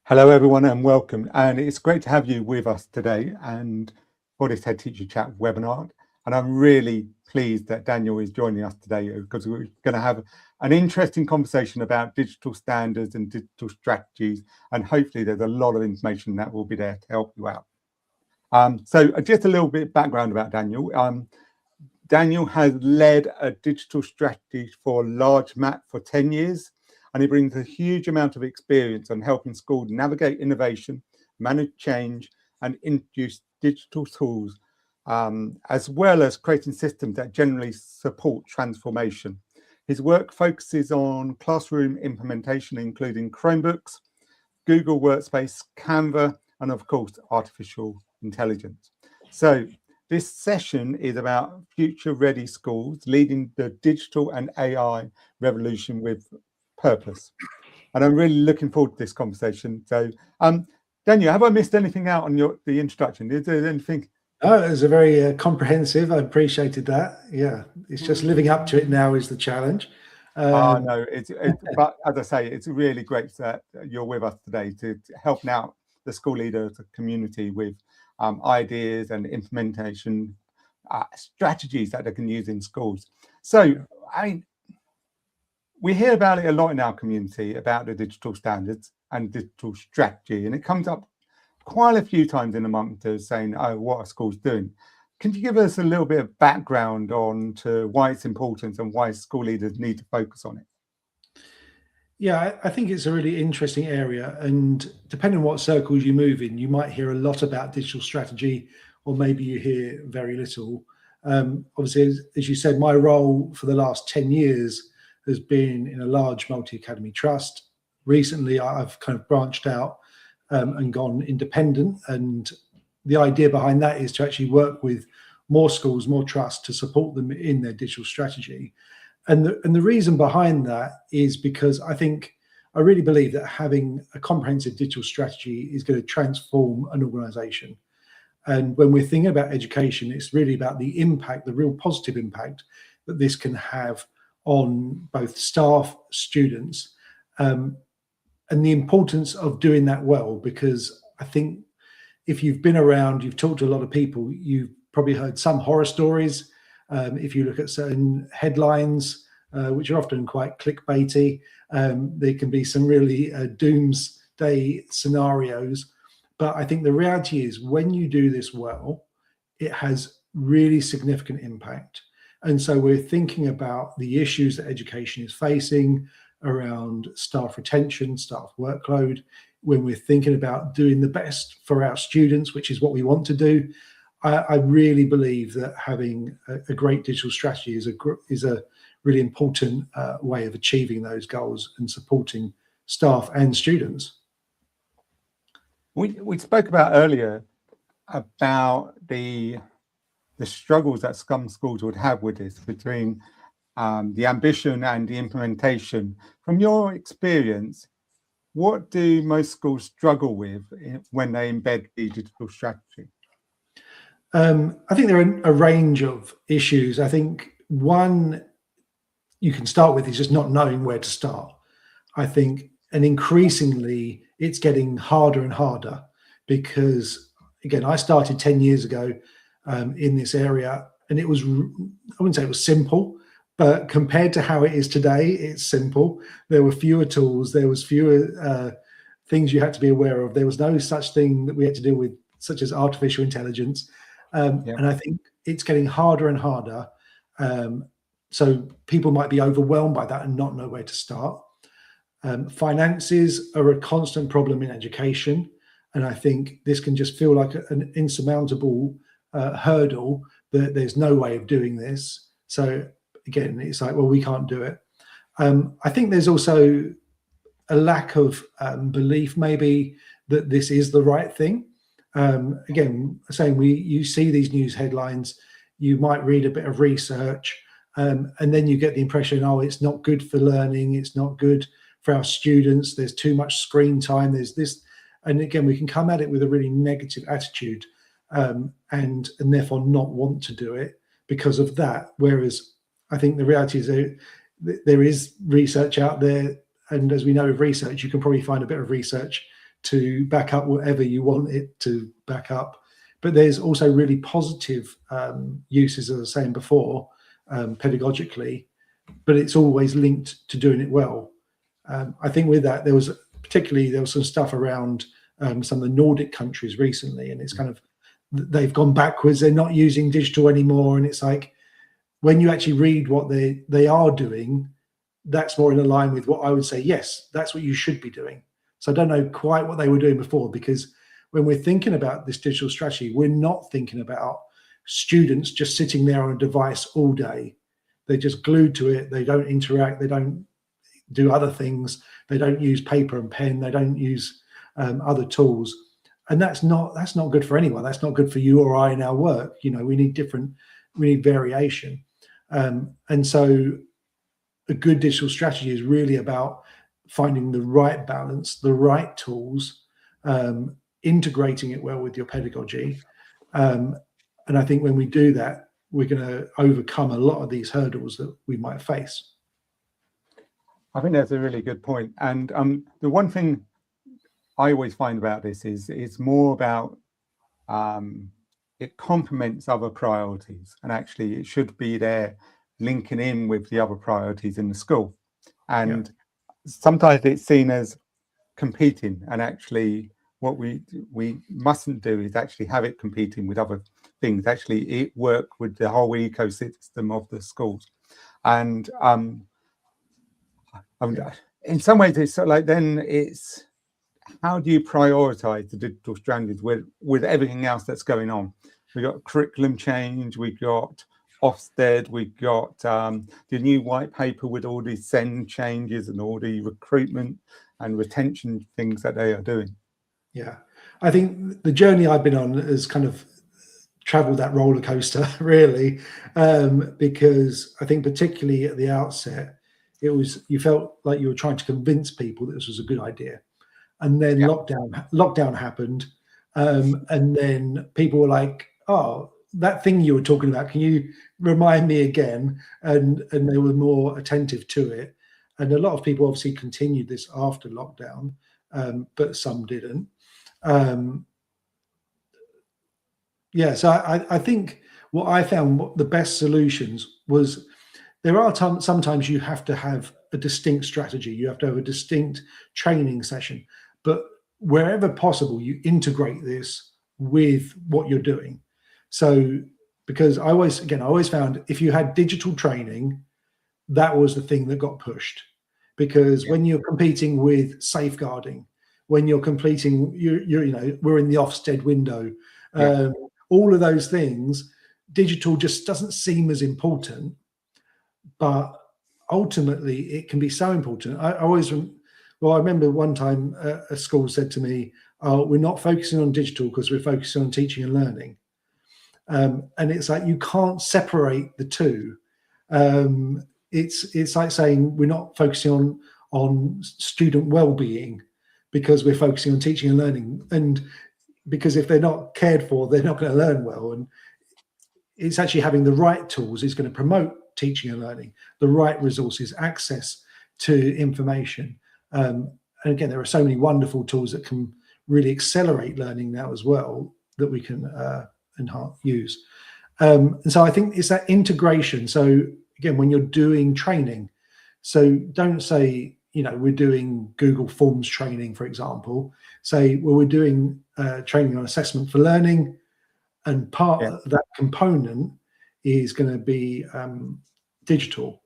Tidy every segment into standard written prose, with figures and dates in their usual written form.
Hello, everyone, and welcome. And it's great to have you with us today and for this Head Teacher Chat webinar. And I'm really pleased that Daniel is joining us today because we're going to have an interesting conversation about digital standards and digital strategies. And hopefully there's a lot of information that will be there to help you out. So just a little bit of background about Daniel. Daniel has led a digital strategy for Large Map for 10 years. And he brings a huge amount of experience on helping schools navigate innovation, manage change, and introduce digital tools, as well as creating systems that generally support transformation. His work focuses on classroom implementation, including Chromebooks, Google Workspace, Canva, and of course, artificial intelligence. So this session is about future-ready schools leading the digital and AI revolution with purpose. And I'm really looking forward to this conversation. So, Daniel, have I missed anything out on the introduction? Is there anything? Oh, it was a very comprehensive. I appreciated that. Yeah, it's just living up to it now is the challenge. No, but as I say, it's really great that you're with us today to help out the school leaders community with ideas and implementation strategies that they can use in schools. So, we hear about it a lot in our community about the digital standards and digital strategy, and it comes up quite a few times in a month saying, oh, what are schools doing? Can you give us a little bit of background on to why it's important and why school leaders need to focus on it? Yeah, I think it's a really interesting area, and depending on what circles you move in, you might hear a lot about digital strategy, or maybe you hear very little. Obviously, as you said, my role for the last 10 years has been in a large multi-academy trust. Recently, I've kind of branched out and gone independent. And the idea behind that is to actually work with more schools, more trusts to support them in their digital strategy. And the reason behind that is because I really believe that having a comprehensive digital strategy is going to transform an organization. And when we're thinking about education, it's really about the impact, the real positive impact that this can have on both staff, students, and the importance of doing that well, because I think if you've been around, you've talked to a lot of people, you've probably heard some horror stories. If you look at certain headlines, which are often quite clickbaity, there can be some really doomsday scenarios. But I think the reality is when you do this well, it has really significant impact. And so we're thinking about the issues that education is facing around staff retention, staff workload, when we're thinking about doing the best for our students, which is what we want to do. I really believe that having a great digital strategy is a really important way of achieving those goals and supporting staff and students. We spoke about earlier about the struggles that some schools would have with this between the ambition and the implementation. From your experience, what do most schools struggle with when they embed the digital strategy? I think there are a range of issues. I think one you can start with is just not knowing where to start. I think, and increasingly it's getting harder and harder because, again, I started 10 years ago in this area, and it was, I wouldn't say it was simple, but compared to how it is today, it's simple. There were fewer tools, there was fewer things you had to be aware of. There was no such thing that we had to deal with, such as artificial intelligence. And I think it's getting harder and harder. So people might be overwhelmed by that and not know where to start. Finances are a constant problem in education. And I think this can just feel like an insurmountable hurdle that there's no way of doing this. So again, it's like, well, we can't do it. I think there's also a lack of belief maybe that this is the right thing. Again, saying you see these news headlines, you might read a bit of research, and then you get the impression, oh, it's not good for learning, it's not good for our students, there's too much screen time, there's this. And again, we can come at it with a really negative attitude and therefore not want to do it because of that. Whereas I think the reality is there is research out there. And as we know of research, you can probably find a bit of research to back up whatever you want it to back up. But there's also really positive uses, as I was saying before, pedagogically, but it's always linked to doing it well. I think with that, there was some stuff around some of the Nordic countries recently, and it's kind of, they've gone backwards. They're not using digital anymore. And it's like, when you actually read what they are doing, that's more in line with what I would say, yes, that's what you should be doing. So I don't know quite what they were doing before, because when we're thinking about this digital strategy, we're not thinking about students just sitting there on a device all day. They're just glued to it. They don't interact. They don't do other things. They don't use paper and pen. They don't use other tools. And that's not good for anyone. That's not good for you or I in our work. You know, we need variation. And so a good digital strategy is really about finding the right balance, the right tools, integrating it well with your pedagogy. And I think when we do that, we're going to overcome a lot of these hurdles that we might face. I think that's a really good point. And the one thing I always find about this is it's more about it complements other priorities, and actually it should be there linking in with the other priorities in the school. And sometimes it's seen as competing, and actually what we mustn't do is actually have it competing with other things. Actually, it work with the whole ecosystem of the schools. And in some ways, it's sort of like, then it's, how do you prioritize the digital strategies with everything else that's going on? We got curriculum change, we got Ofsted, we got the new white paper with all these SEND changes and all the recruitment and retention things that they are doing. Yeah, I think the journey I've been on has kind of traveled that roller coaster, really, because I think particularly at the outset, you felt like you were trying to convince people that this was a good idea. And then lockdown happened, and then people were like, "Oh, that thing you were talking about, can you remind me again?" And they were more attentive to it. And a lot of people obviously continued this after lockdown, but some didn't. So I think what I found the best solutions was, there are sometimes you have to have a distinct strategy. You have to have a distinct training session. But wherever possible, you integrate this with what you're doing. So, because I always found if you had digital training, that was the thing that got pushed. Because when you're competing with safeguarding, when you're completing, we're in the Ofsted window, all of those things, digital just doesn't seem as important. But ultimately, it can be so important. I remember one time a school said to me, "Oh, we're not focusing on digital because we're focusing on teaching and learning." And it's like, you can't separate the two. It's like saying we're not focusing on student well-being because we're focusing on teaching and learning. And because if they're not cared for, they're not going to learn well. And it's actually having the right tools is going to promote teaching and learning, the right resources, access to information. And again, there are so many wonderful tools that can really accelerate learning now as well that we can use. And so I think it's that integration. So again, when you're doing training, so don't say, we're doing Google Forms training, for example. Say, well, we're doing training on assessment for learning, and part of that component is going to be digital.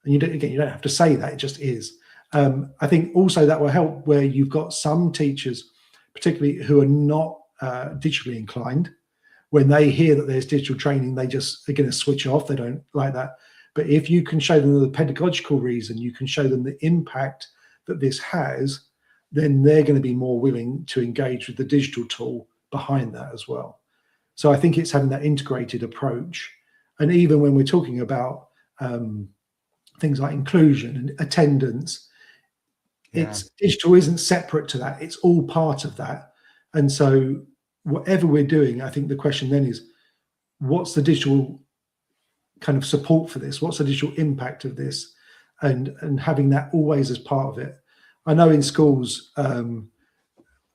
And you don't have to say that, it just is. I think also that will help where you've got some teachers, particularly who are not digitally inclined. When they hear that there's digital training, they're going to switch off. They don't like that. But if you can show them the pedagogical reason, you can show them the impact that this has, then they're going to be more willing to engage with the digital tool behind that as well. So I think it's having that integrated approach. And even when we're talking about things like inclusion and attendance, it's digital isn't separate to that. It's all part of that. And so whatever we're doing, I think the question then is, what's the digital kind of support for this? What's the digital impact of this? And having that always as part of it. I know in schools,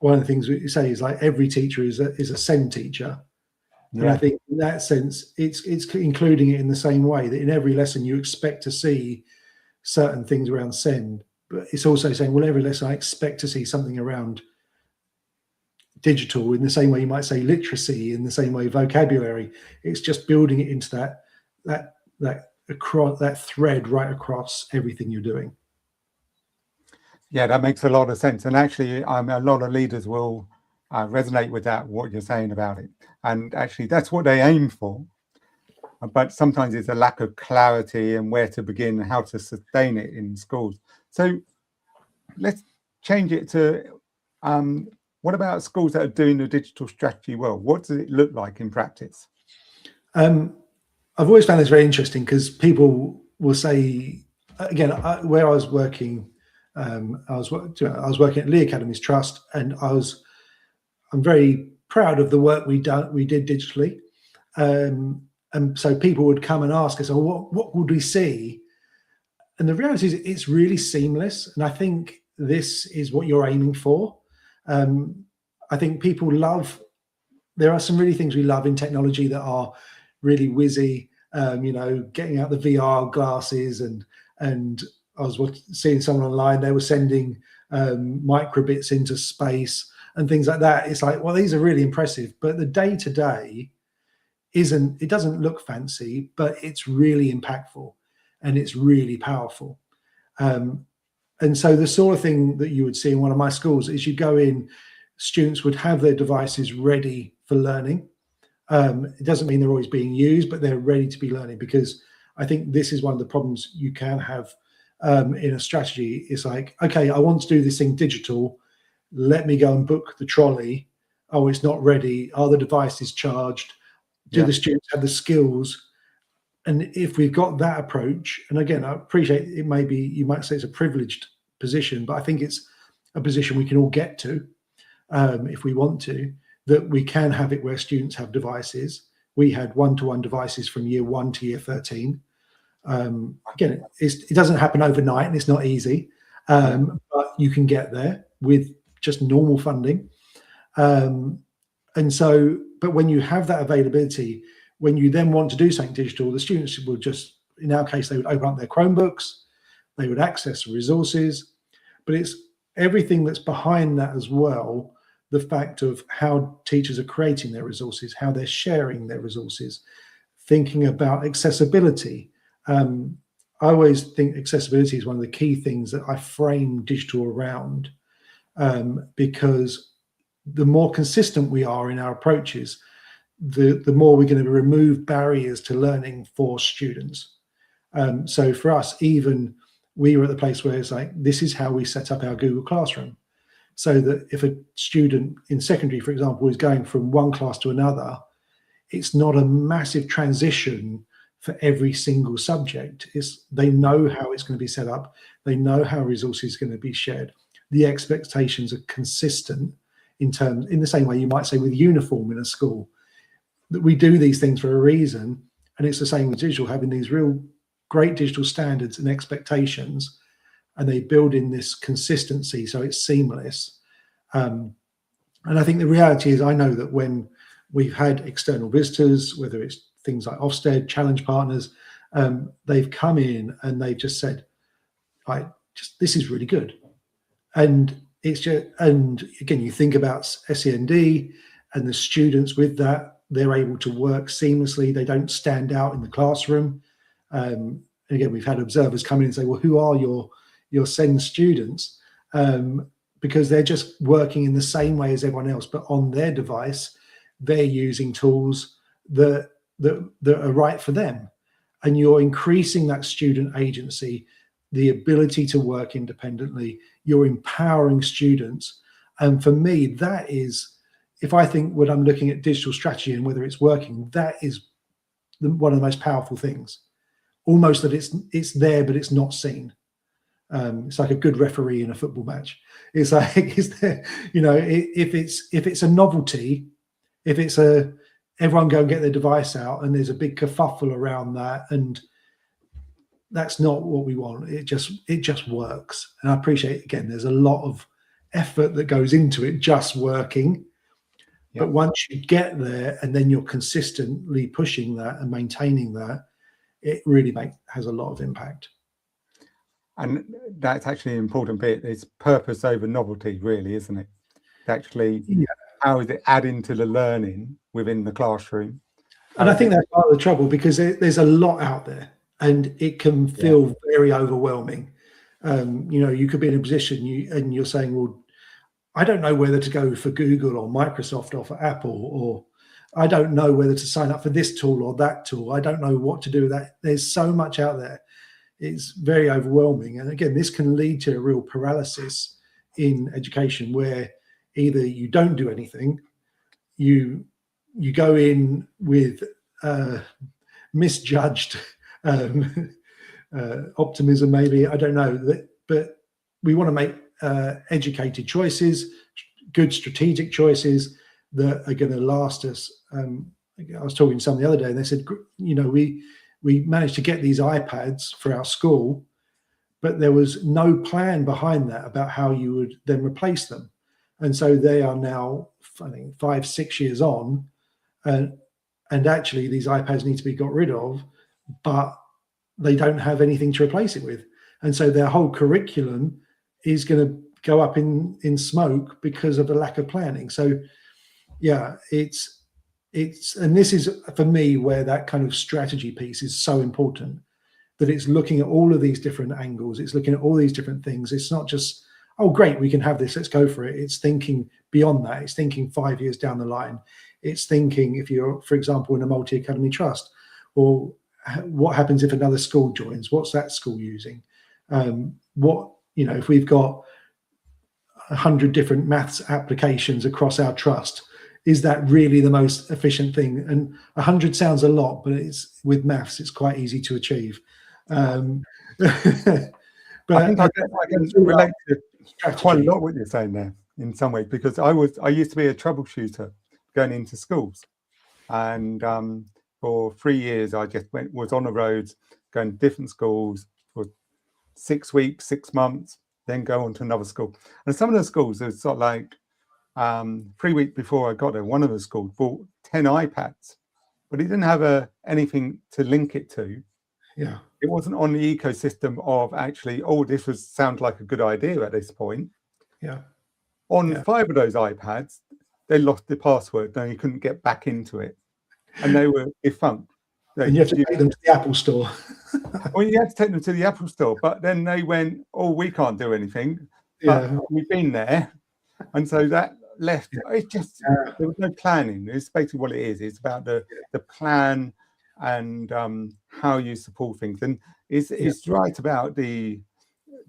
one of the things we say is like every teacher is a SEND teacher. And I think in that sense, it's including it in the same way that in every lesson you expect to see certain things around SEND, but it's also saying, well, every lesson I expect to see something around digital in the same way you might say literacy, in the same way vocabulary. It's just building it into that thread right across everything you're doing. Yeah, that makes a lot of sense. And actually, a lot of leaders will resonate with that, what you're saying about it. And actually, that's what they aim for. But sometimes it's a lack of clarity and where to begin and how to sustain it in schools. So let's change it to, what about schools that are doing the digital strategy well? What does it look like in practice? I've always found this very interesting because people will say, again, where I was working, I was working at Lee Academy's Trust, and I'm very proud of the work we did digitally. And so people would come and ask us, oh, what would we see? And the reality is it's really seamless. And I think this is what you're aiming for. I think people there are some really things we love in technology that are really whizzy, getting out the VR glasses and I was seeing someone online, they were sending microbits into space and things like that. It's like, well, these are really impressive, but the day-to-day it doesn't look fancy, but it's really impactful and it's really powerful. And so the sort of thing that you would see in one of my schools is you go in, students would have their devices ready for learning. It doesn't mean they're always being used, but they're ready to be learning, because I think this is one of the problems you can have in a strategy. It's like, okay, I want to do this thing digital. Let me go and book the trolley. Oh, it's not ready. Are the devices charged? Do the students have the skills? And if we've got that approach, and again, I appreciate it, maybe you might say it's a privileged position, but I think it's a position we can all get to if we want to, that we can have it where students have devices. We had one-to-one devices from year 1 to year 13. Again, it doesn't happen overnight and it's not easy, but you can get there with just normal funding. And so, but when you have that availability, when you then want to do something digital, the students will just, in our case, they would open up their Chromebooks, they would access resources, but it's everything that's behind that as well. The fact of how teachers are creating their resources, how they're sharing their resources, thinking about accessibility. I always think accessibility is one of the key things that I frame digital around, because the more consistent we are in our approaches, the more we're going to remove barriers to learning for students. So for us, even we were at the place where it's like, this is how we set up our Google Classroom. So that if a student in secondary, for example, is going from one class to another, it's not a massive transition for every single subject. They know how it's going to be set up. They know how resources are going to be shared. The expectations are consistent in the same way you might say with uniform in a school, that we do these things for a reason. And it's the same with digital, having these real great digital standards and expectations, and they build in this consistency so it's seamless. And I think the reality is, I know that when we've had external visitors, whether it's things like Ofsted, challenge partners, they've come in and they've just said, this is really good. And it's just, and again, you think about SEND and the students with that, they're able to work seamlessly. They don't stand out in the classroom. And again, we've had observers come in and say, well, who are your SEND students? Because they're just working in the same way as everyone else, but on their device, they're using tools that are right for them. And you're increasing that student agency, the ability to work independently. You're empowering students. And for me, that is, if I think when I'm looking at digital strategy and whether it's working, that is one of the most powerful things. Almost that it's there, but it's not seen. It's like a good referee in a football match. It's like, is there, if it's a novelty, if it's everyone go and get their device out and there's a big kerfuffle around that, and that's not what we want. It just works. And I appreciate, again, there's a lot of effort that goes into it just working. Yeah. But once you get there and then you're consistently pushing that and maintaining that, it really has a lot of impact. And that's actually an important bit. It's purpose over novelty, really, isn't it? Actually, how is it adding to the learning within the classroom? And I think that's part of the trouble, because there's a lot out there and it can feel very overwhelming. You could be in a position and you're saying, well, I don't know whether to go for Google or Microsoft or for Apple, or I don't know whether to sign up for this tool or that tool. I don't know what to do with that. There's so much out there. It's very overwhelming. And again, this can lead to a real paralysis in education, where either you don't do anything, you go in with misjudged optimism, maybe, I don't know, but we want to make educated choices, good strategic choices that are going to last us. I was talking to someone the other day and they said, we managed to get these iPads for our school, but there was no plan behind that about how you would then replace them. And so they are now, I think, 5-6 years on, and actually these iPads need to be got rid of, but they don't have anything to replace it with. And so their whole curriculum is going to go up in smoke because of the lack of planning. So yeah, it's and this is for me where that kind of strategy piece is so important, that it's looking at all of these different angles, it's looking at all these different things. It's not just, oh great, we can have this, let's go for it. It's thinking beyond that. It's thinking 5 years down the line. It's thinking, if you're, for example, in a multi-academy trust, or what happens if another school joins? What's that school using? If we've got 100 different maths applications across our trust, is that really the most efficient thing? And 100 sounds a lot, but with maths, it's quite easy to achieve. But I think I can relate to quite a lot what you're saying there in some ways, because I used to be a troubleshooter going into schools, and for 3 years I just was on the roads going to different schools for 6 weeks, 6 months, then go on to another school. And some of the schools, it's sort of like 3 weeks before I got there, one of the schools bought 10 iPads, but he didn't have anything to link it to. Yeah, it wasn't on the ecosystem of actually, oh, this sounds like a good idea at this point. Yeah. On 5 of those iPads, they lost the password, and you couldn't get back into it, and they were defunct. And you have to take them to the Apple store. Well, you had to take them to the Apple store, but then they went, oh, we can't do anything. But we've been there. And so that left, it's just, there was no planning. It's basically what it is. It's about the plan and how you support things. And it's right about the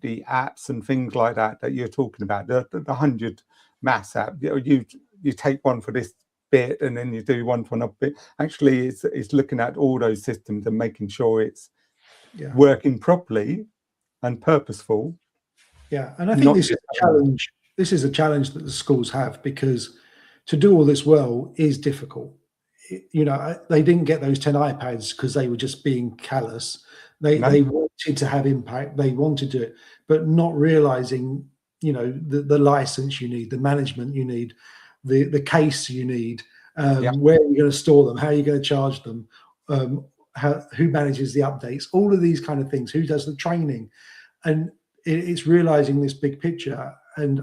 apps and things like that you're talking about, the 100 maths app. You take one for this bit and then you do one for another bit. Actually, it's looking at all those systems and making sure it's working properly and purposeful. Yeah, and I think this is a challenge. This is a challenge that the schools have, because to do all this well is difficult. They didn't get those 10 iPads because they were just being callous. They wanted to have impact. They wanted to do it, but not realizing, the license you need, the management you need, the case you need, where are you going to store them, how are you going to charge them, who manages the updates, all of these kind of things, who does the training. And it's realizing this big picture. And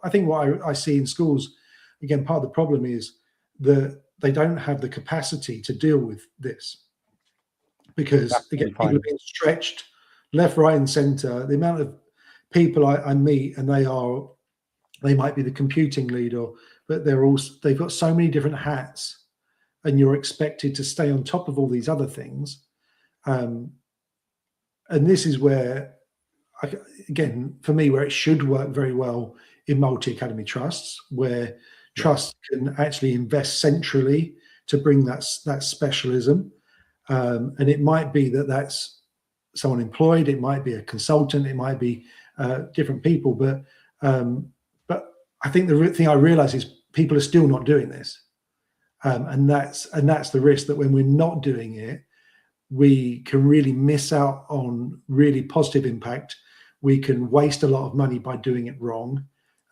I think what I see in schools, again, part of the problem is that they don't have the capacity to deal with this, because again, people are being stretched left, right, and center. The amount of people I meet, and they might be the computing lead, but they've got so many different hats, and you're expected to stay on top of all these other things. And this is where, again, for me, where it should work very well in multi-academy trusts, where trusts can actually invest centrally to bring that specialism. And it might be that's someone employed, it might be a consultant, it might be different people. But I think the thing I realize is people are still not doing this. And that's the risk, that when we're not doing it, we can really miss out on really positive impact. We can waste a lot of money by doing it wrong.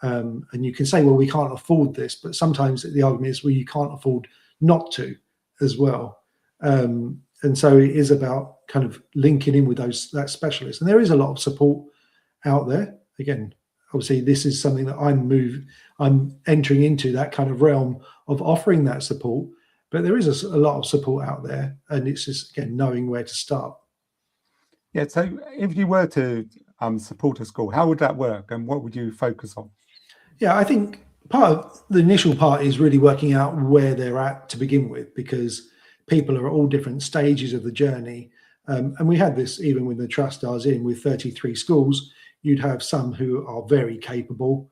And you can say, well, we can't afford this, but sometimes the argument is, well, you can't afford not to as well. And so it is about kind of linking in with that specialist. And there is a lot of support out there. Again, obviously, this is something that I'm entering into, that kind of realm of offering that support. But there is a lot of support out there, and it's just, again, knowing where to start. Yeah. So if you were to support a school, how would that work, and what would you focus on? Yeah, I think part of the initial part is really working out where they're at to begin with, because people are at all different stages of the journey. And we had this even when the trust I was in with 33 schools. You'd have some who are very capable,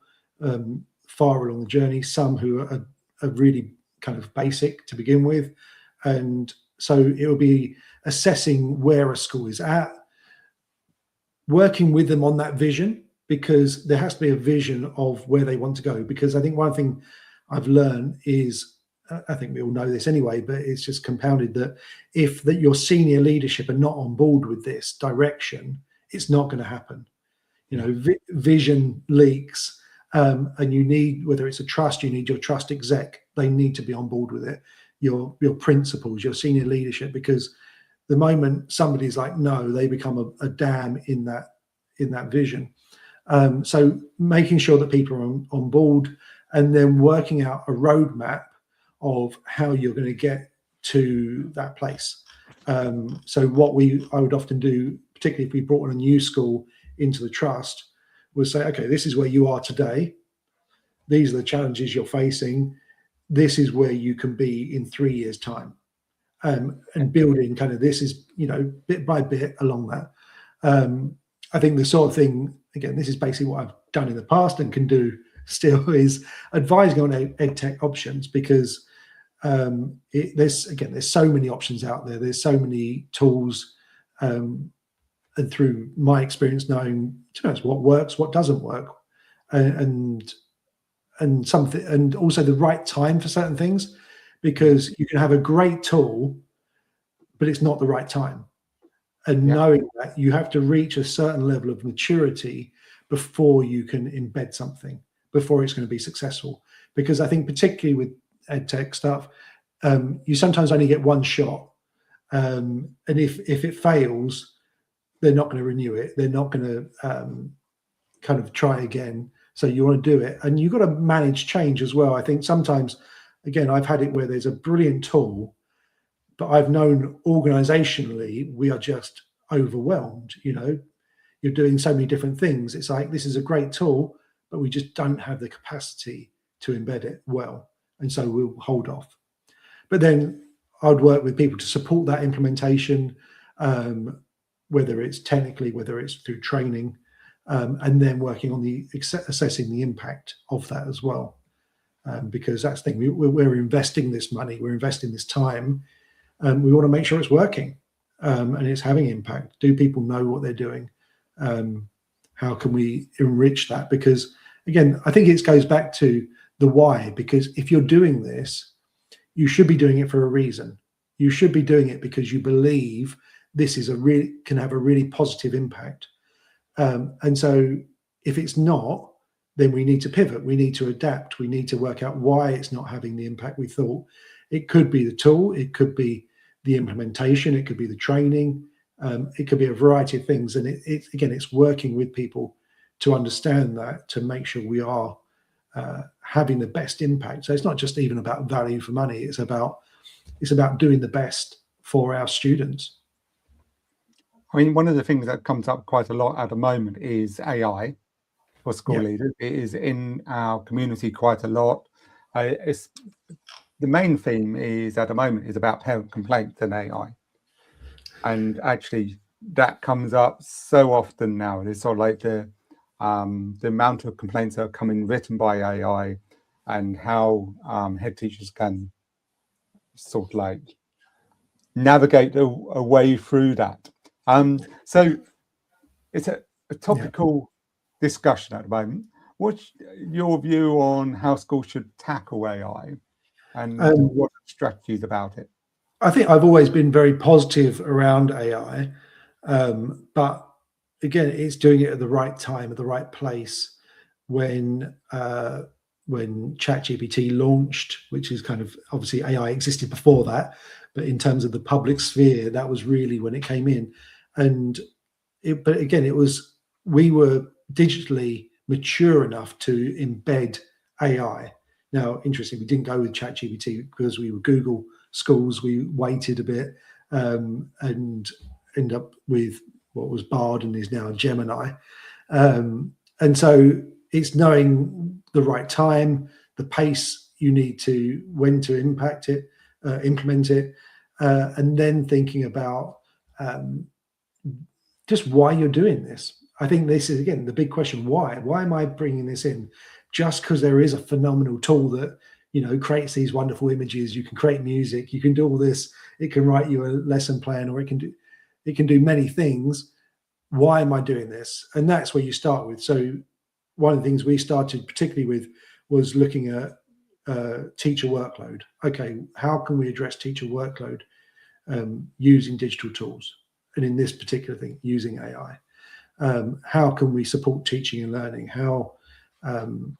far along the journey, some who are really kind of basic to begin with. And so it will be assessing where a school is at, working with them on that vision, because there has to be a vision of where they want to go. Because I think one thing I've learned is, I think we all know this anyway, but it's just compounded, that if your senior leadership are not on board with this direction, it's not going to happen. You know, vision leaks, and you need, whether it's a trust, you need your trust exec, they need to be on board with it. Your principals, your senior leadership, because the moment somebody's like, no, they become a dam in that vision. So making sure that people are on board, and then working out a roadmap of how you're going to get to that place. So what I would often do, particularly if we brought in a new school into the trust, was say, okay, this is where you are today. These are the challenges you're facing. This is where you can be in 3 years' time. And building kind of, this is, bit by bit along that. I think the sort of thing, again, this is basically what I've done in the past and can do still, is advising on EdTech options, because there's so many options out there. There's so many tools, and through my experience, knowing, to be honest, what works, what doesn't work, and something, and also the right time for certain things, because you can have a great tool, but it's not the right time. And knowing that you have to reach a certain level of maturity before you can embed something, before it's going to be successful. Because I think particularly with EdTech stuff, you sometimes only get one shot. And if it fails, they're not going to renew it. They're not going to kind of try again. So you want to do it. And you've got to manage change as well. I think sometimes, again, I've had it where there's a brilliant tool, but I've known organizationally, we are just overwhelmed. You're doing so many different things. It's like, this is a great tool, but we just don't have the capacity to embed it well. And so we'll hold off. But then I'd work with people to support that implementation, whether it's technically, whether it's through training, and then working on assessing the impact of that as well. Because that's the thing, we're investing this money, we're investing this time, and we want to make sure it's working, and it's having impact. Do people know what they're doing? How can we enrich that? Because again, I think it goes back to the why, because if you're doing this, you should be doing it for a reason. You should be doing it because you believe this is can have a really positive impact. And so if it's not, then we need to pivot. We need to adapt. We need to work out why it's not having the impact we thought. It could be the tool. It could be the implementation. It could be the training. It could be a variety of things. And it's working with people to understand that, to make sure we are having the best impact. So it's not just even about value for money. It's about doing the best for our students. I mean, one of the things that comes up quite a lot at the moment is AI for school leaders. It is in our community quite a lot. The main theme is at the moment is about parent complaints and AI. And actually that comes up so often now. It's sort of like the amount of complaints that are coming written by AI, and how head teachers can sort of like navigate a way through that. So it's a topical discussion at the moment. What's your view on how schools should tackle AI, and what strategies about it? I think I've always been very positive around AI, but again, it's doing it at the right time, at the right place. when ChatGPT launched, which is kind of, obviously AI existed before that, but in terms of the public sphere, that was really when it came in. And but again, we were digitally mature enough to embed AI. Now, interesting, we didn't go with ChatGPT because we were Google schools. We waited a bit and end up with what was Bard and is now Gemini. And so it's knowing the right time, the pace you need to, when to implement it, and then thinking about just why you're doing this. I think this is, again, the big question: why? Why am I bringing this in? Just because there is a phenomenal tool that, you know, creates these wonderful images, you can create music, you can do all this, it can write you a lesson plan, or it can do many things. Why am I doing this? And that's where you start with. So one of the things we started particularly with was looking at teacher workload. Okay, how can we address teacher workload using digital tools? And in this particular thing, using AI. How can we support teaching and learning? How, and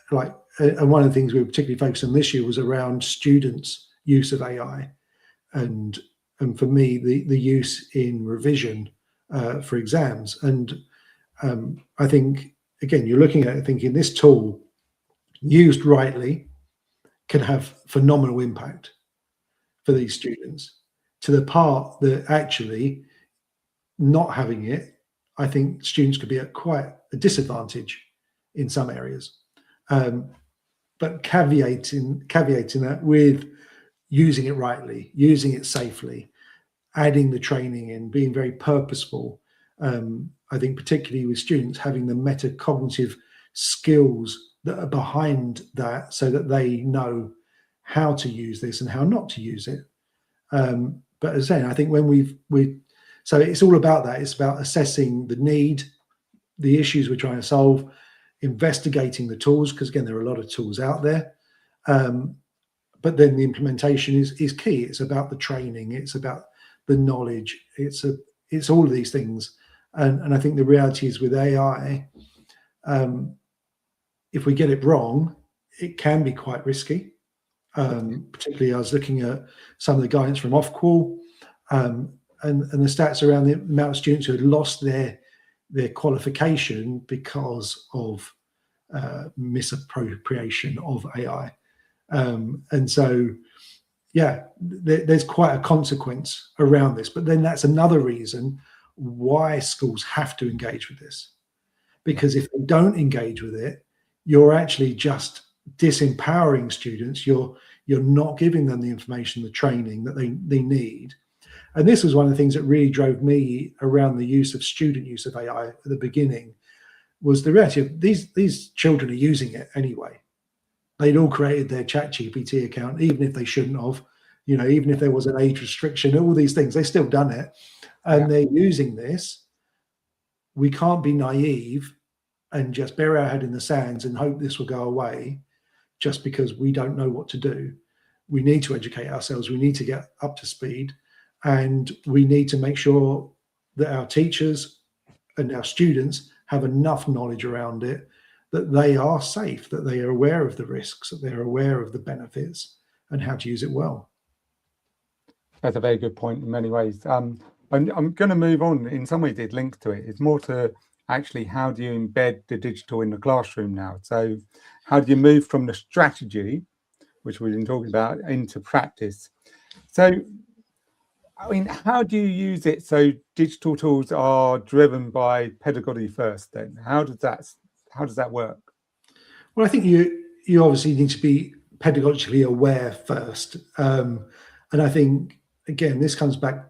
one of the things we were particularly focused on this year was around students' use of AI. And for me, the use in revision for exams. And I think, again, you're looking at it thinking this tool, used rightly, can have phenomenal impact for these students, to the part that actually not having it, I think students could be at quite a disadvantage in some areas. But caveating that with using it rightly, using it safely, adding the training in, being very purposeful. I think particularly with students having the metacognitive skills that are behind that, so that they know how to use this and how not to use it. But as I say, I think when so it's all about that. It's about assessing the need, the issues we're trying to solve, investigating the tools, because again, there are a lot of tools out there. But then the implementation is key. It's about the training. It's about the knowledge. It's all of these things. And I think the reality is with AI, if we get it wrong, it can be quite risky. Particularly, I was looking at some of the guidance from Ofqual, and the stats around the amount of students who had lost their qualification because of misappropriation of AI. And so, yeah, there's quite a consequence around this. But then that's another reason why schools have to engage with this. Because if they don't engage with it, you're actually just disempowering students. You're not giving them the information, the training that they need. And this was one of the things that really drove me around the use of student use of AI at the beginning, was the reality of these children are using it anyway. They'd all created their ChatGPT account, even if they shouldn't have, you know, even if there was an age restriction, all these things, they've still done it. And they're using this. We can't be naive and just bury our head in the sands and hope this will go away just because we don't know what to do. We need to educate ourselves. We need to get up to speed, and we need to make sure that our teachers and our students have enough knowledge around it, that they are safe, that they are aware of the risks, that they're aware of the benefits and how to use it well. That's a very good point in many ways. I'm going to move on. In some ways, it links to it. It's more to actually, how do you embed the digital in the classroom now? So how do you move from the strategy, which we've been talking about, into practice? So, I mean, how do you use it so digital tools are driven by Pedagogy First then? How does that work? Well, I think you obviously need to be pedagogically aware first. And I think, again, this comes back,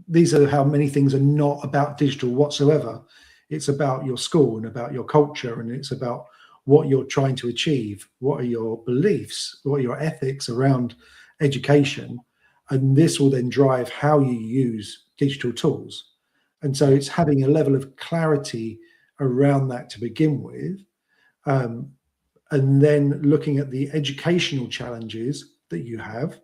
these are how many things are not about digital whatsoever. It's about your school and about your culture, and it's about what you're trying to achieve. What are your beliefs? What are your ethics around education? And this will then drive how you use digital tools. And so it's having a level of clarity around that to begin with. And then looking at the educational challenges that you have.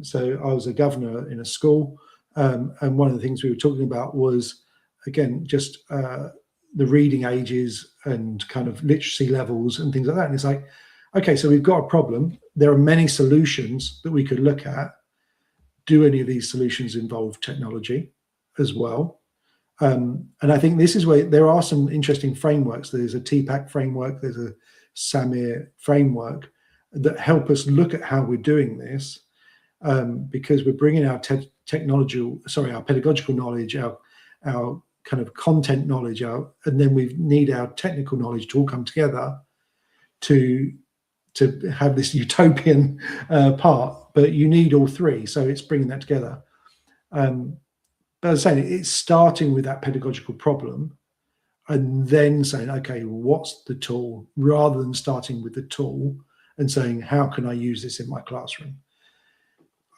So I was a governor in a school, and one of the things we were talking about was, again, just the reading ages and kind of literacy levels and things like that. And it's like, okay, so we've got a problem. There are many solutions that we could look at. Do any of these solutions involve technology as well? And I think this is where there are some interesting frameworks. There's a TPAC framework, there's a SAMIR framework that help us look at how we're doing this, because we're bringing our our pedagogical knowledge, our kind of content knowledge out, and then we need our technical knowledge to all come together to have this utopian part. But you need all three, so it's bringing that together. But as I was saying, it's starting with that pedagogical problem and then saying, okay, what's the tool, rather than starting with the tool and saying, how can I use this in my classroom?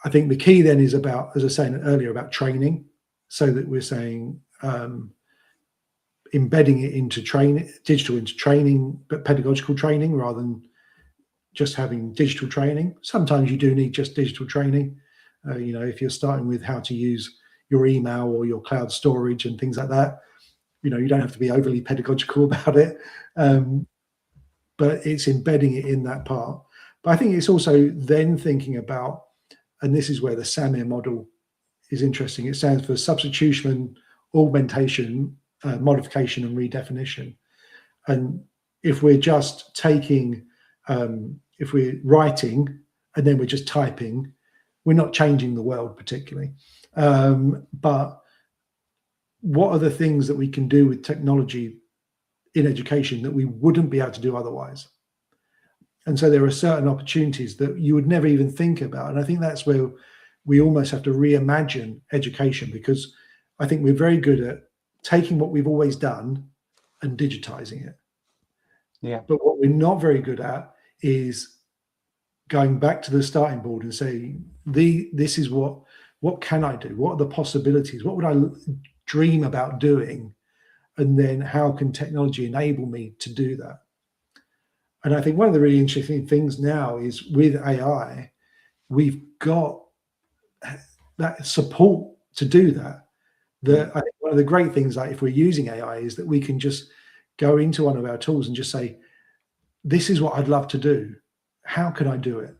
I think the key then is about, as I was saying earlier, about training, so that we're saying embedding it into digital into training, but pedagogical training rather than just having digital training. Sometimes you do need just digital training. If you're starting with how to use your email or your cloud storage and things like that, you don't have to be overly pedagogical about it. But it's embedding it in that part. But I think it's also then thinking about, and this is where the SAMIR model is interesting. It stands for substitution, augmentation, modification, and redefinition. And if we're just taking, if we're writing and then we're just typing, we're not changing the world particularly. But what are the things that we can do with technology in education that we wouldn't be able to do otherwise? And so there are certain opportunities that you would never even think about. And I think that's where we almost have to reimagine education, because I think we're very good at taking what we've always done and digitizing it. Yeah. But what we're not very good at is going back to the starting board and saying, this is what can I do? What are the possibilities? What would I dream about doing? And then how can technology enable me to do that? And I think one of the really interesting things now is with AI, we've got that support to do that. I think one of the great things, like if we're using AI, is that we can just go into one of our tools and just say, this is what I'd love to do. How can I do it?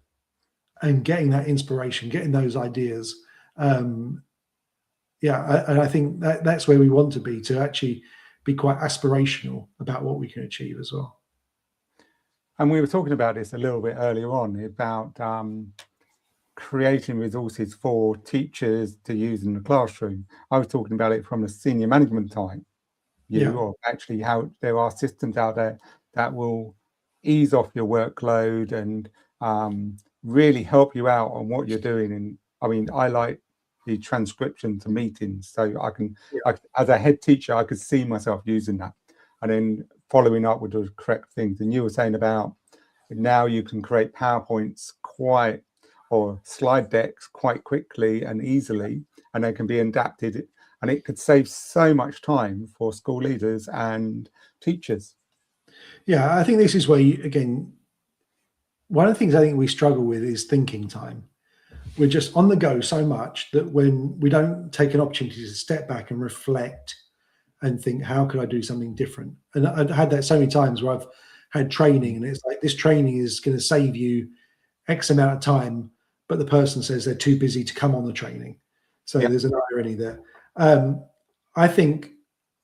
And getting that inspiration, getting those ideas. And I think that's where we want to be, to actually be quite aspirational about what we can achieve as well. And we were talking about this a little bit earlier on about creating resources for teachers to use in the classroom. I was talking about it from a senior management type view, or actually how there are systems out there that will ease off your workload and really help you out on what you're doing. And I mean, I like the transcription to meetings, so I can, as a head teacher, I could see myself using that and then following up with the correct things. And you were saying about now you can create PowerPoints or slide decks quite quickly and easily, and they can be adapted, and it could save so much time for school leaders and teachers. Yeah, I think this is where again, one of the things I think we struggle with is thinking time. We're just on the go so much that when we don't take an opportunity to step back and reflect and think, how could I do something different? And I've had that so many times where I've had training and it's like, this training is going to save you X amount of time, but the person says they're too busy to come on the training. So there's an irony there. I think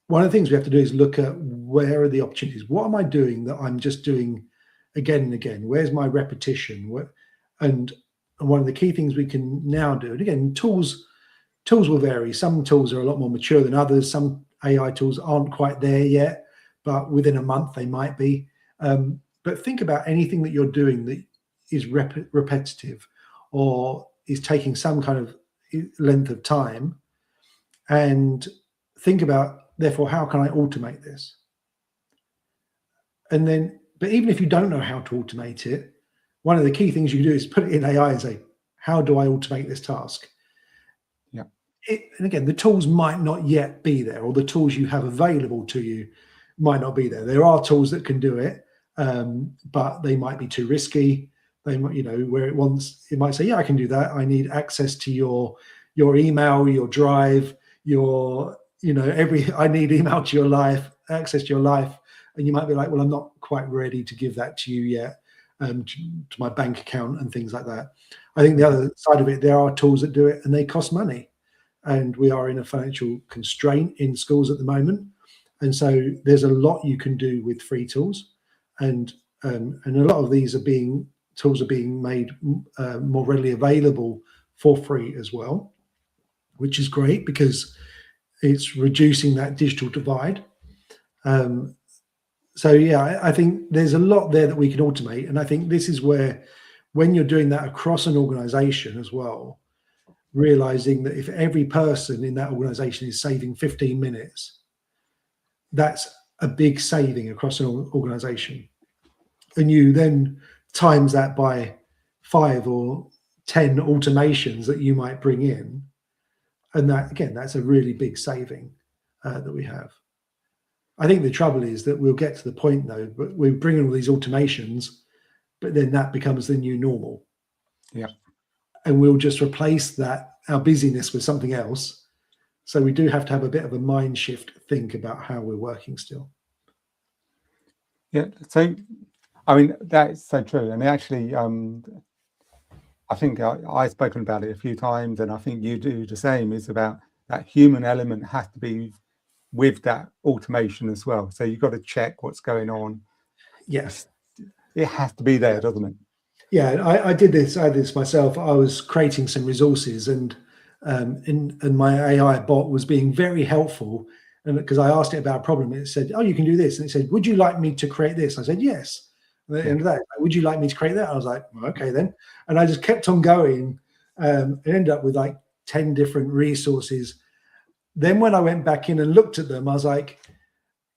one of the things we have to do is look at, where are the opportunities? What am I doing that I'm just doing again and again? Where's my repetition? And one of the key things we can now do, and again, tools will vary. Some tools are a lot more mature than others. Some AI tools aren't quite there yet, but within a month they might be. But think about anything that you're doing that is repetitive or is taking some kind of length of time, and think about, therefore, how can I automate this? And then, but even if you don't know how to automate it, one of the key things you do is put it in AI and say, how do I automate this task? Yeah. And again, the tools might not yet be there, or the tools you have available to you might not be there. There are tools that can do it, but they might be too risky. They might, where it might say, yeah, I can do that. I need access to your email, your drive, I need email to your life. access to your life, and you might be like, well, I'm not quite ready to give that to you yet, to my bank account and things like that. I think the other side of it, there are tools that do it and they cost money. And we are in a financial constraint in schools at the moment. And so there's a lot you can do with free tools. And a lot of these tools are being made more readily available for free as well, which is great because it's reducing that digital divide. So yeah, I think there's a lot there that we can automate. And I think this is where, when you're doing that across an organization as well, realizing that if every person in that organization is saving 15 minutes, that's a big saving across an organization. And you then times that by 5 or 10 automations that you might bring in. And that, again, that's a really big saving that we have. I think the trouble is that we'll get to the point, though, but we're bringing all these automations, but then that becomes the new normal. Yeah. And we'll just replace that, our busyness, with something else. So we do have to have a bit of a mind shift, think about how we're working still. Yeah. So, I mean, that's so true. And actually, I think I've spoken about it a few times, and I think you do the same, is about that human element has to be with that automation as well. So you've got to check what's going on. Yes. It has to be there, doesn't it? Yeah, I did this myself. I was creating some resources, and my AI bot was being very helpful. And because I asked it about a problem, it said, "Oh, you can do this," and it said, "Would you like me to create this?" I said, "Yes." And at the end of that, "Would you like me to create that?" I was like, well, "Okay then," and I just kept on going. And ended up with like 10 different resources. Then when I went back in and looked at them, I was like,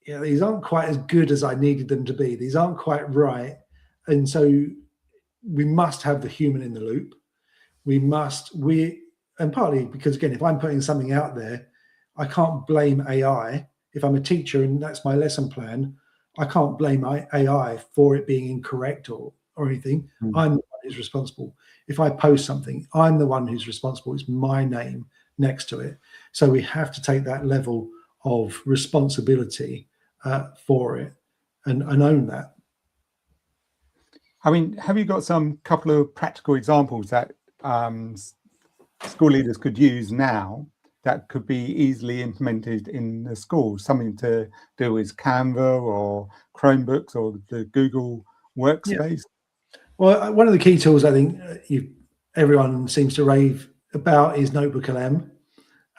"Yeah, these aren't quite as good as I needed them to be. These aren't quite right," and so we must have the human in the loop. And partly because, again, if I'm putting something out there, I can't blame AI. If I'm a teacher and that's my lesson plan, I can't blame AI for it being incorrect or anything. I'm the one who's responsible. If I post something, I'm the one who's responsible. It's my name next to it. So we have to take that level of responsibility for it and own that. I mean, have you got some couple of practical examples that school leaders could use now that could be easily implemented in the school? Something to do with Canva or Chromebooks or the Google Workspace? Yeah. Well, one of the key tools I think everyone seems to rave about is Notebook LM.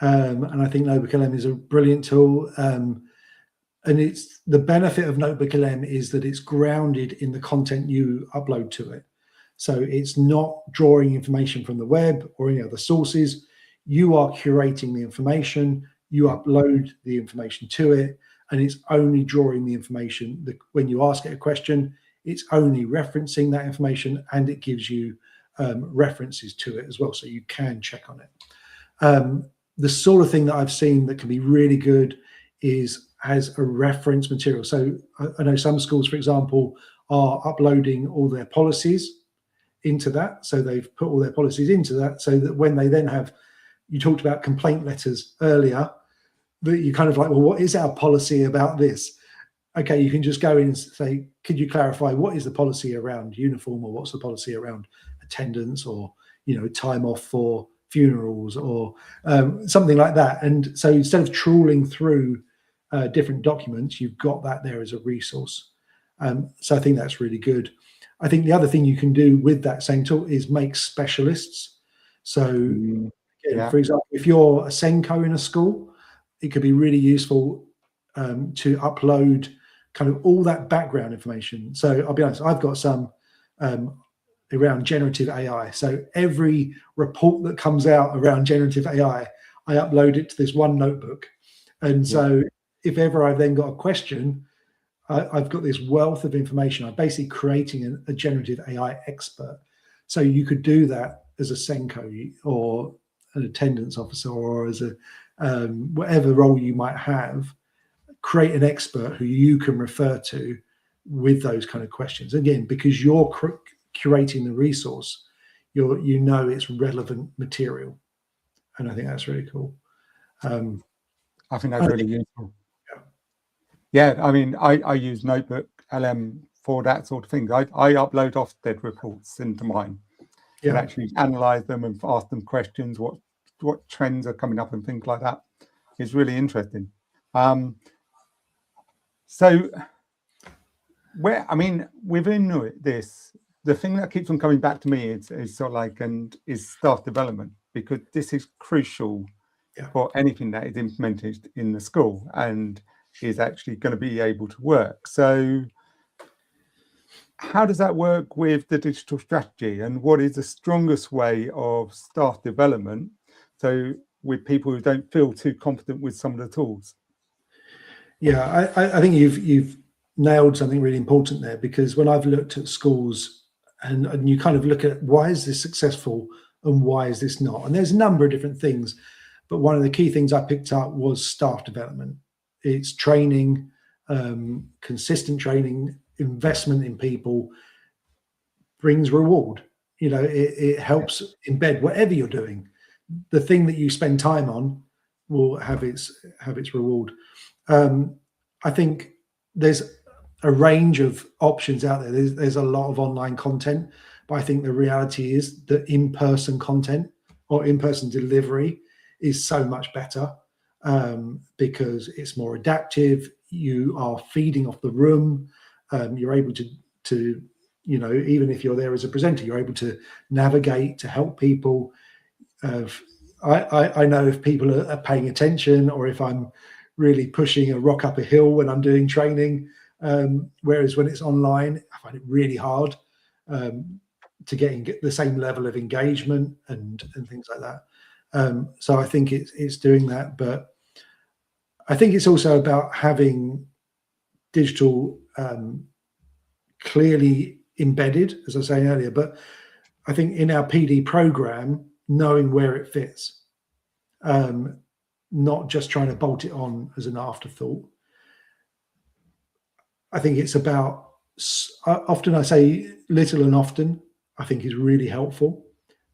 And I think Notebook LM is a brilliant tool. And it's the benefit of Notebook LM is that it's grounded in the content you upload to it. So it's not drawing information from the web or any other sources. You are curating the information, you upload the information to it, and it's only drawing the information. When you ask it a question, it's only referencing that information, and it gives you references to it as well, so you can check on it. The sort of thing that I've seen that can be really good is as a reference material. So I know some schools, for example, are uploading all their policies into that. So they've put all their policies into that so that when they then have, you talked about complaint letters earlier, that you kind of like, well, what is our policy about this? Okay, you can just go in and say, could you clarify what is the policy around uniform, or what's the policy around attendance, or, you know, time off for funerals, or something like that. And so instead of trawling through different documents, you've got that there as a resource. So I think that's really good. I think the other thing you can do with that same tool is make specialists. So again, for example, if you're a Senko in a school, it could be really useful to upload kind of all that background information. So I'll be honest, I've got some around generative AI. So every report that comes out around generative AI, I upload it to this one notebook. And so if ever I've then got a question, I've got this wealth of information. I'm basically creating a generative AI expert. So you could do that as a Senko or an attendance officer, or as a whatever role you might have, create an expert who you can refer to with those kind of questions. Again, because you're curating the resource, you know it's relevant material. And I think that's really cool. I think that's really useful. Yeah, I mean, I use Notebook LM for that sort of thing. I upload Ofsted reports into mine and Yeah. actually analyze them and ask them questions, what trends are coming up and things like that. It's really interesting. So I mean, within this, the thing that keeps on coming back to me is sort of like, and is staff development, because this is crucial for anything that is implemented in the school and is actually going to be able to work. So how does that work with the digital strategy, and what is the strongest way of staff development? So with people who don't feel too confident with some of the tools. Yeah, I think you've nailed something really important there, because when I've looked at schools and you kind of look at why is this successful and why is this not, and there's a number of different things, but one of the key things I picked up was staff development. It's training, consistent training, investment in people brings reward. You know, it helps embed whatever you're doing. The thing that you spend time on will have its reward. I think there's a range of options out there. There's a lot of online content, but I think the reality is that in-person content or in-person delivery is so much better, because it's more adaptive. You are feeding off the room. You're able to, you know, even if you're there as a presenter, you're able to navigate, to help people. I know if people are paying attention, or if I'm really pushing a rock up a hill when I'm doing training. Whereas when it's online, I find it really hard to get the same level of engagement and things like that. So I think it's doing that, but I think it's also about having digital clearly embedded, as I was saying earlier. But I think in our PD program, knowing where it fits. Not just trying to bolt it on as an afterthought. I think it's about, often I say little and often, I think is really helpful.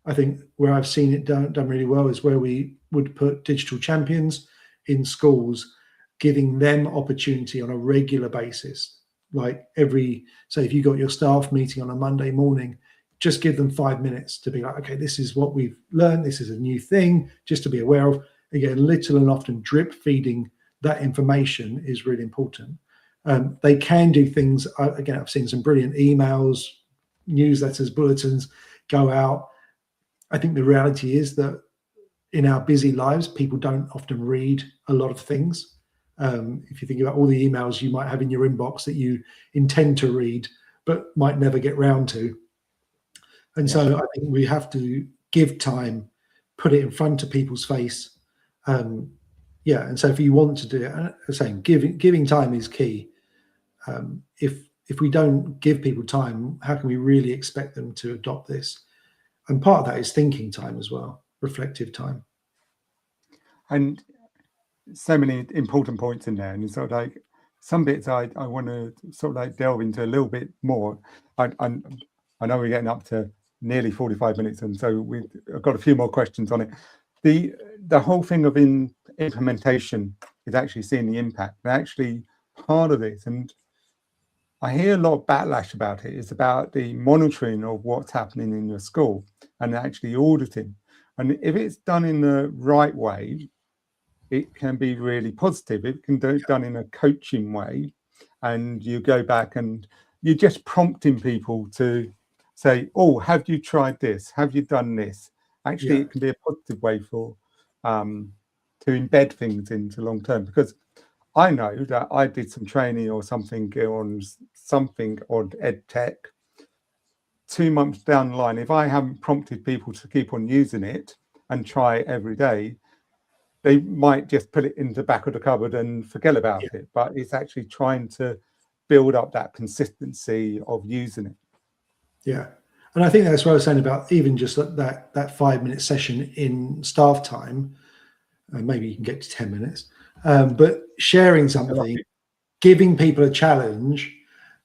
I think where I've seen it done really well is where we would put digital champions in schools, giving them opportunity on a regular basis. Like say if you got your staff meeting on a Monday morning, just give them 5 minutes to be like, okay, this is what we've learned. This is a new thing, just to be aware of. Again, little and often drip feeding that information is really important. They can do things. Again, I've seen some brilliant emails, newsletters, bulletins go out. I think the reality is that in our busy lives, people don't often read a lot of things. If you think about all the emails you might have in your inbox that you intend to read, but might never get round to. And so I think we have to give time, put it in front of people's face. And so if you want to do it, I'm saying giving time is key. If we don't give people time, how can we really expect them to adopt this? And part of that is thinking time as well, reflective time. And so many important points in there, and it's sort of like some bits I want to sort of like delve into a little bit more. I know we're getting up to nearly 45 minutes, and so I've got a few more questions on it. The whole thing of implementation is actually seeing the impact. And actually part of this, and I hear a lot of backlash about it, is about the monitoring of what's happening in your school and actually auditing. And if it's done in the right way, it can be really positive. It can be done in a coaching way, and you go back and you're just prompting people to say, oh, have you tried this? Have you done this? Actually, it can be a positive way for to embed things into long term, because I know that I did some training or something on EdTech. 2 months down the line, if I haven't prompted people to keep on using it and try it every day, they might just put it in the back of the cupboard and forget about it. But it's actually trying to build up that consistency of using it. Yeah. And I think that's what I was saying about even just that 5-minute session in staff time. Maybe you can get to 10 minits, but sharing something, giving people a challenge,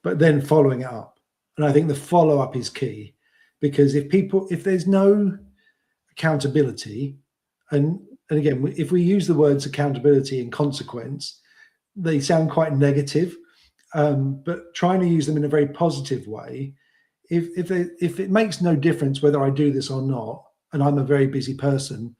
but then following it up. And I think the follow-up is key, because if there's no accountability, and again, if we use the words accountability and consequence, they sound quite negative, but trying to use them in a very positive way. If it makes no difference whether I do this or not, and I'm a very busy person,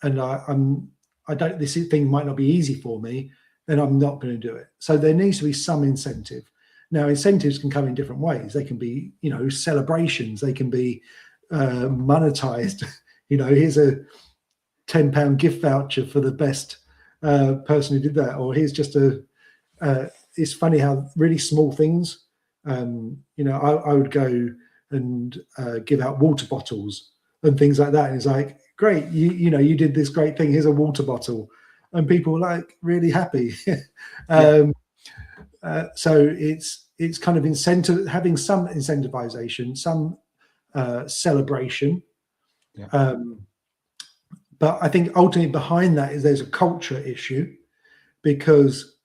and I don't, this thing might not be easy for me, then I'm not going to do it. So there needs to be some incentive. Now, incentives can come in different ways. They can be, celebrations. They can be monetized. Here's a £10 gift voucher for the best person who did that, or here's just it's funny how really small things. I would go and give out water bottles and things like that, and it's like, great, you did this great thing. Here's a water bottle, and people were like really happy. So it's kind of having some incentivization, some celebration. Yeah. But I think ultimately behind that is there's a culture issue, because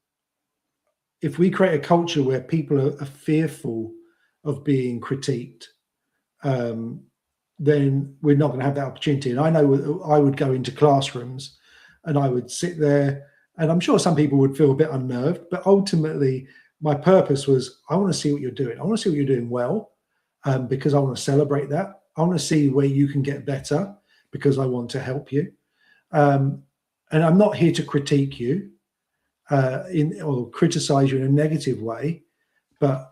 if we create a culture where people are fearful of being critiqued, then we're not going to have that opportunity. And I know I would go into classrooms and I would sit there, and I'm sure some people would feel a bit unnerved, but ultimately my purpose was, I want to see what you're doing. I want to see what you're doing well, because I want to celebrate that. I want to see where you can get better, because I want to help you. And I'm not here to critique you or criticize you in a negative way. But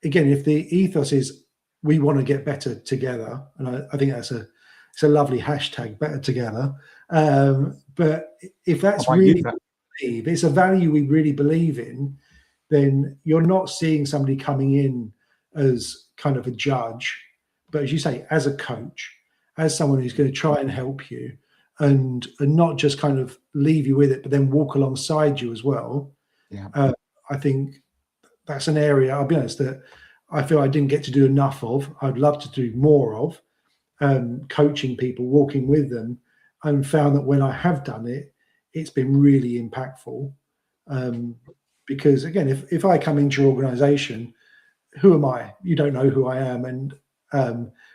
again, if the ethos is we want to get better together, and I think it's a lovely hashtag, better together. But if that's really if it's a value we really believe in, then you're not seeing somebody coming in as kind of a judge, but as you say, as a coach, as someone who's going to try and help you, and not just kind of leave you with it, but then walk alongside you as well. Yeah. I think that's an area, I'll be honest, that I feel I didn't get to do enough of. I'd love to do more of, coaching people, walking with them, and found that when I have done it, it's been really impactful. Because again, if I come into your organization, who am I? You don't know who I am. And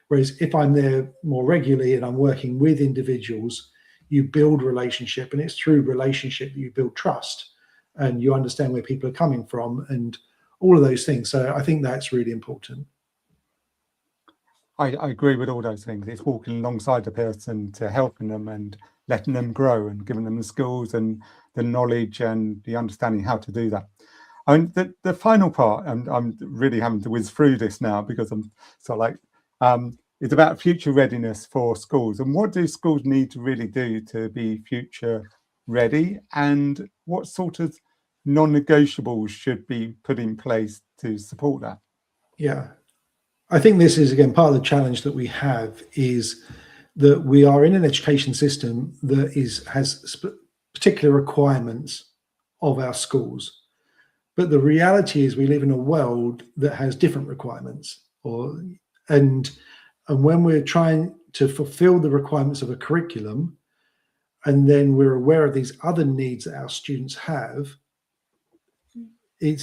whereas if I'm there more regularly and I'm working with individuals, you build relationship, and it's through relationship that you build trust, and you understand where people are coming from and all of those things. So I think that's really important. I agree with all those things. It's walking alongside the person to helping them and letting them grow and giving them the skills and the knowledge and the understanding how to do that. I mean, the final part, and I'm really having to whiz through this now because I'm so like, it's about future readiness for schools. And what do schools need to really do to be future ready? And what sort of non-negotiables should be put in place to support that? Yeah. I think this is, again, part of the challenge that we have is that we are in an education system that has particular requirements of our schools. But the reality is we live in a world that has different requirements, and when we're trying to fulfill the requirements of a curriculum, and then we're aware of these other needs that our students have, it's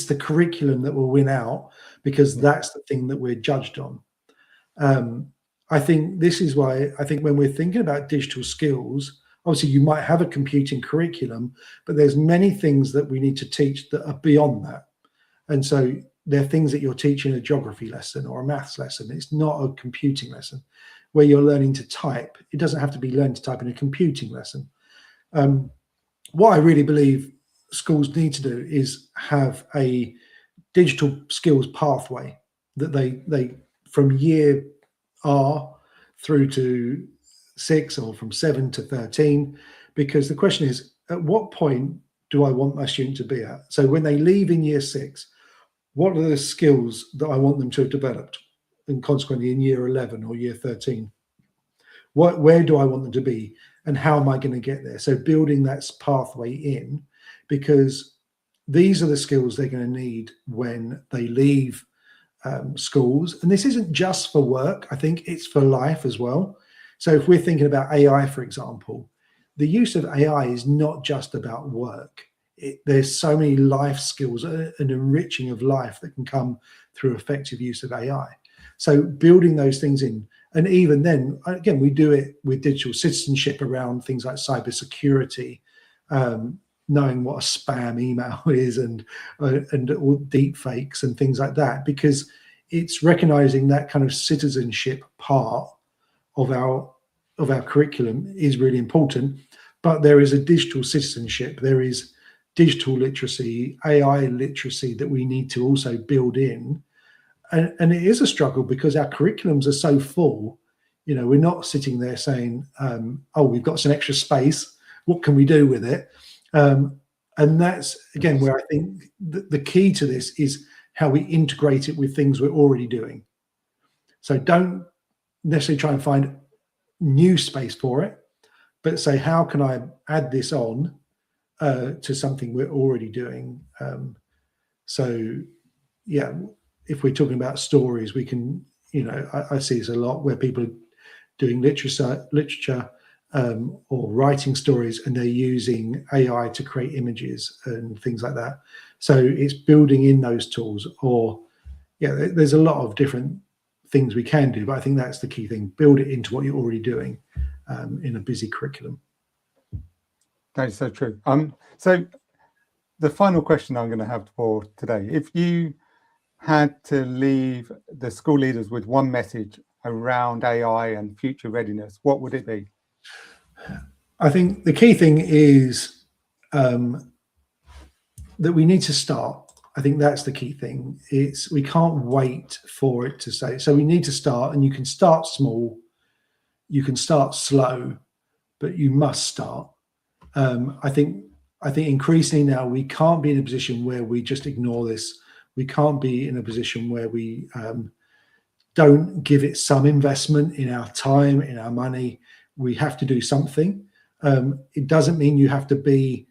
the curriculum that will win out, because that's the thing that we're judged on. I think this is why I think when we're thinking about digital skills, obviously you might have a computing curriculum, but there's many things that we need to teach that are beyond that. And so there are things that you're teaching a geography lesson or a maths lesson. It's not a computing lesson where you're learning to type. It doesn't have to be learning to type in a computing lesson. What I really believe schools need to do is have a digital skills pathway that they from year R through to 6 or from 7 to 13, because the question is, at what point do I want my student to be at? So when they leave in year 6, what are the skills that I want them to have developed? And consequently in year 11 or year 13, where do I want them to be, and how am I going to get there? So building that pathway in, because these are the skills they're going to need when they leave schools. And this isn't just for work. I think it's for life as well. So if we're thinking about AI, for example, the use of AI is not just about work. There's so many life skills, an enriching of life that can come through effective use of AI. So building those things in, and even then, again, we do it with digital citizenship around things like cybersecurity, knowing what a spam email is and all deep fakes and things like that, because it's recognizing that kind of citizenship part of our curriculum is really important. But there is a digital citizenship, there is digital literacy, AI literacy that we need to also build in. And it is a struggle because our curriculums are so full. You know, we're not sitting there saying, oh, we've got some extra space, what can we do with it? And that's, again, where I think the key to this is how we integrate it with things we're already doing. So don't necessarily try and find new space for it, but say, how can I add this on to something we're already doing? So, yeah, if we're talking about stories, we can, you know, I see this a lot where people are doing literature or writing stories, and they're using AI to create images and things like that. So it's building in those tools, or yeah, there's a lot of different things we can do, but I think that's the key thing: build it into what you're already doing in a busy curriculum. That is so true. So the final question I'm going to have for today: if you had to leave the school leaders with one message around AI and future readiness, what would it be? I think the key thing is that we need to start. I think that's the key thing. We can't wait for it to say. So we need to start, and you can start small, you can start slow, but you must start. I think increasingly now we can't be in a position where we just ignore this. We can't be in a position where we don't give it some investment in our time, in our money. We have to do something. It doesn't mean you have to be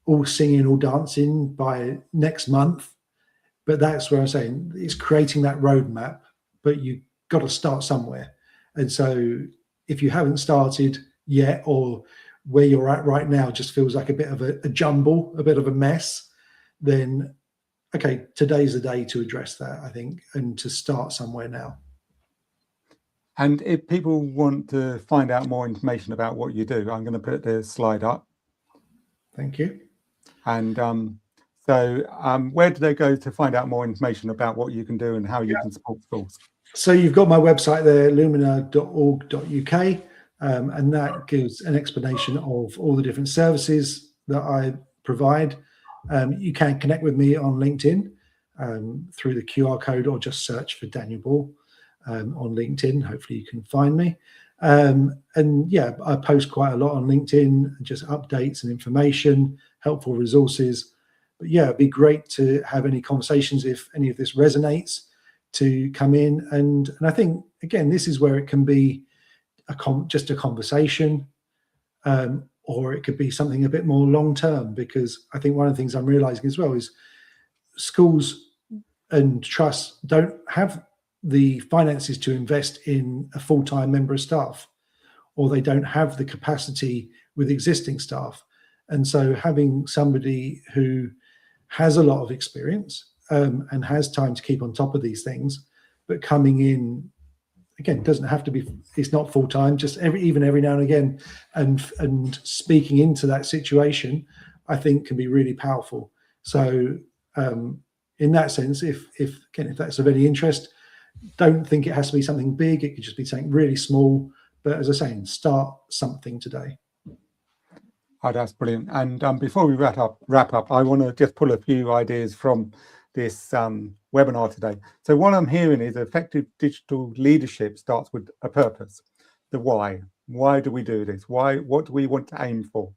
all singing, all dancing by next month, but that's where I'm saying it's creating that roadmap, but you've got to start somewhere. And so if you haven't started yet, or where you're at right now just feels like a bit of a jumble, a bit of a mess, then okay, today's the day to address that, I think, and to start somewhere now. And if people want to find out more information about what you do, I'm going to put the slide up. Thank you. And where do they go to find out more information about what you can do and how you can support schools? So you've got my website there, lumina.org.uk, and that gives an explanation of all the different services that I provide. You can connect with me on LinkedIn through the QR code, or just search for Daniel Ball on LinkedIn. Hopefully you can find me. And yeah, I post quite a lot on LinkedIn, just updates and information, helpful resources. But yeah, it'd be great to have any conversations if any of this resonates, to come in. And I think, again, this is where it can be just a conversation, or it could be something a bit more long term, because I think one of the things I'm realizing as well is schools and trusts don't have the finances to invest in a full-time member of staff, or they don't have the capacity with existing staff. And so having somebody who has a lot of experience and has time to keep on top of these things, but coming in, again, doesn't have to be, it's not full-time, just even every now and again, and speaking into that situation, I think can be really powerful. So in that sense, if that's of any interest, don't think it has to be something big. It could just be something really small. But as I say, start something today. Oh, that's brilliant. And before we wrap up, I want to just pull a few ideas from this webinar today. So what I'm hearing is effective digital leadership starts with a purpose. The why. Why do we do this? What do we want to aim for?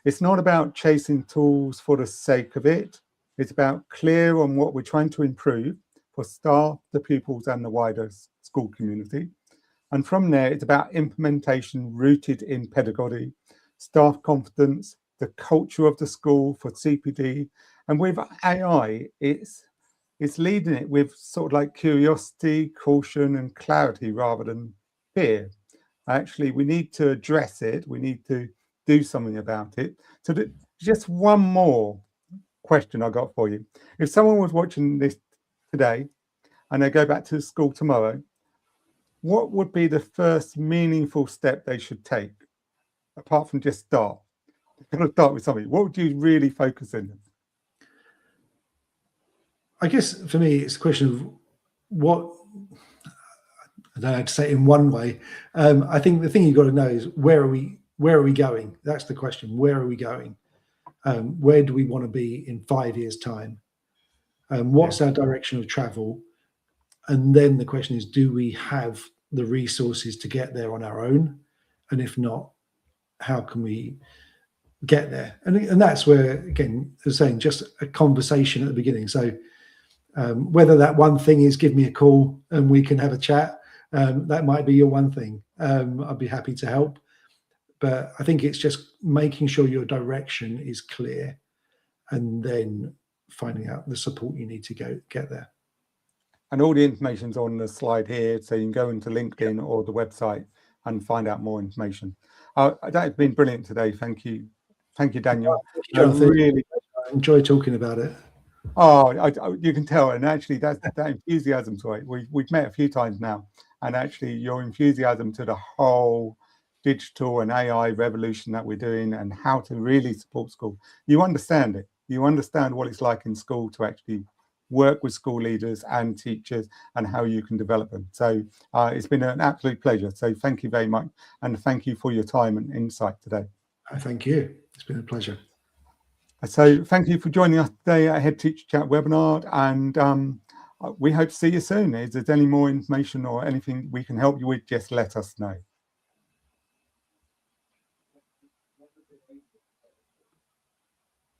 It's not about chasing tools for the sake of it. It's about clear on what we're trying to improve for staff, the pupils, and the wider school community. And from there, it's about implementation rooted in pedagogy, staff confidence, the culture of the school for CPD. And with AI, it's leading it with sort of like curiosity, caution, and clarity rather than fear. Actually, we need to address it. We need to do something about it. So just one more question I got for you. If someone was watching this today and they go back to school tomorrow, what would be the first meaningful step they should take, apart from just start? Got to start with something. What would you really focus in? I guess for me, it's a question of what, I don't know how to say it in one way. I think the thing you've got to know is where are we going? That's the question. Where are we going? Where do we want to be in 5 years' time? What's our direction of travel? And then the question is, do we have the resources to get there on our own? And if not, how can we get there? And that's where, again, as I was saying, just a conversation at the beginning. So whether that one thing is give me a call and we can have a chat, that might be your one thing. I'd be happy to help. But I think it's just making sure your direction is clear and then finding out the support you need to get there. And all the information's on the slide here, so you can go into LinkedIn or the website and find out more information. That's been brilliant today. Thank you, Daniel. Thank you, Jonathan. Really, I enjoy talking about it. Oh, you can tell, and actually that enthusiasm to it. We've met a few times now, and actually your enthusiasm to the whole digital and AI revolution that we're doing and how to really support school. You understand it. You understand what it's like in school to actually work with school leaders and teachers and how you can develop them. So it's been an absolute pleasure. So thank you very much. And thank you for your time and insight today. Thank you. It's been a pleasure. So thank you for joining us today at Head Teacher Chat webinar. And we hope to see you soon. If there's any more information or anything we can help you with, just let us know.